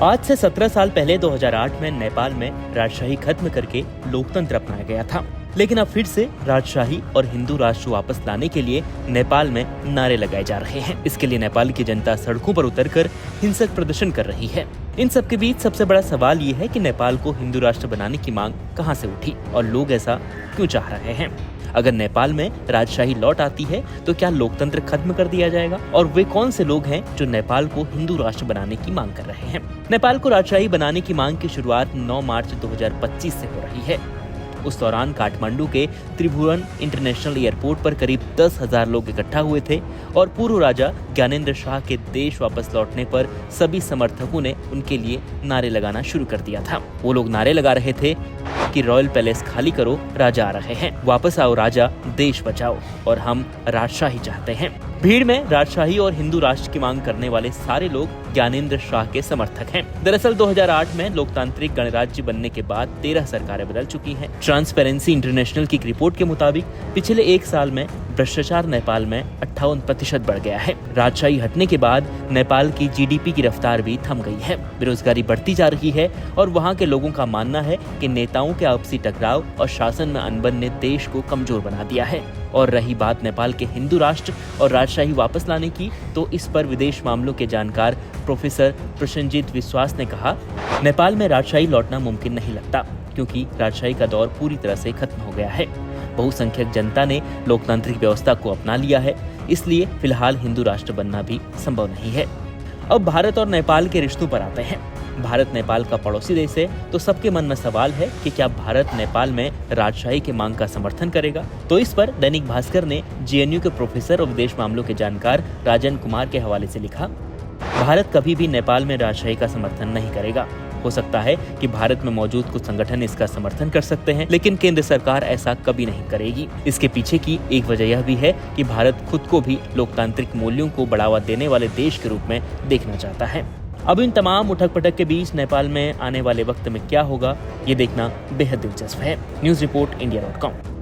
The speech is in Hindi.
आज से 17 साल पहले 2008 में नेपाल में राजशाही खत्म करके लोकतंत्र अपनाया गया था, लेकिन अब फिर से राजशाही और हिंदू राष्ट्र वापस लाने के लिए नेपाल में नारे लगाए जा रहे हैं। इसके लिए नेपाल की जनता सड़कों पर उतरकर हिंसक प्रदर्शन कर रही है। इन सब के बीच सबसे बड़ा सवाल ये है कि नेपाल को हिंदू राष्ट्र बनाने की मांग कहां से उठी और लोग ऐसा क्यों चाह रहे हैं। अगर नेपाल में राजशाही लौट आती है तो क्या लोकतंत्र खत्म कर दिया जाएगा, और वे कौन से लोग हैं जो नेपाल को हिंदू राष्ट्र बनाने की मांग कर रहे हैं। नेपाल को राजशाही बनाने की मांग की शुरुआत 9 मार्च 2025 से हो रही है। उस दौरान काठमांडू के त्रिभुवन इंटरनेशनल एयरपोर्ट पर करीब 10,000 लोग इकट्ठा हुए थे और पूर्व राजा ज्ञानेंद्र शाह के देश वापस लौटने पर सभी समर्थकों ने उनके लिए नारे लगाना शुरू कर दिया था। वो लोग नारे लगा रहे थे कि रॉयल पैलेस खाली करो, राजा आ रहे हैं, वापस आओ राजा, देश बचाओ, और हम राजशाही चाहते हैं। भीड़ में राजशाही और हिंदू राष्ट्र की मांग करने वाले सारे लोग ज्ञानेंद्र शाह के समर्थक हैं। दरअसल 2008 में लोकतांत्रिक गणराज्य बनने के बाद 13 सरकारें बदल चुकी हैं। ट्रांसपेरेंसी इंटरनेशनल की रिपोर्ट के मुताबिक पिछले 1 साल में भ्रष्टाचार नेपाल में 58% बढ़ गया है। राजशाही हटने के बाद नेपाल की जीडीपी की रफ्तार भी थम गई है। बेरोजगारी बढ़ती जा रही है और वहाँ के लोगों का मानना है कि नेताओं के आपसी टकराव और शासन में अनबन ने देश को कमजोर बना दिया है। और रही बात नेपाल के हिंदू राष्ट्र और राजशाही वापस लाने की, तो इस पर विदेश मामलों के जानकार प्रोफेसर प्रसन्नजीत विश्वास ने कहा, नेपाल में राजशाही लौटना मुमकिन नहीं लगता, क्योंकि राजशाही का दौर पूरी तरह से खत्म हो गया है। बहुसंख्यक जनता ने लोकतांत्रिक व्यवस्था को अपना लिया है, इसलिए फिलहाल हिंदू राष्ट्र बनना भी संभव नहीं है। अब भारत और नेपाल के रिश्तों पर आते हैं। भारत नेपाल का पड़ोसी देश है, तो सबके मन में सवाल है कि क्या भारत नेपाल में राजशाही की मांग का समर्थन करेगा। तो इस पर दैनिक भास्कर ने जेएनयू के प्रोफेसर और विदेश मामलों के जानकार राजन कुमार के हवाले से लिखा, भारत कभी भी नेपाल में राजशाही का समर्थन नहीं करेगा। हो सकता है कि भारत में मौजूद कुछ संगठन इसका समर्थन कर सकते हैं, लेकिन केंद्र सरकार ऐसा कभी नहीं करेगी। इसके पीछे की एक वजह यह भी है कि भारत खुद को भी लोकतांत्रिक मूल्यों को बढ़ावा देने वाले देश के रूप में देखना चाहता है। अब इन तमाम उठक पटक के बीच नेपाल में आने वाले वक्त में क्या होगा, ये देखना बेहद दिलचस्प है। News report इंडिया.com।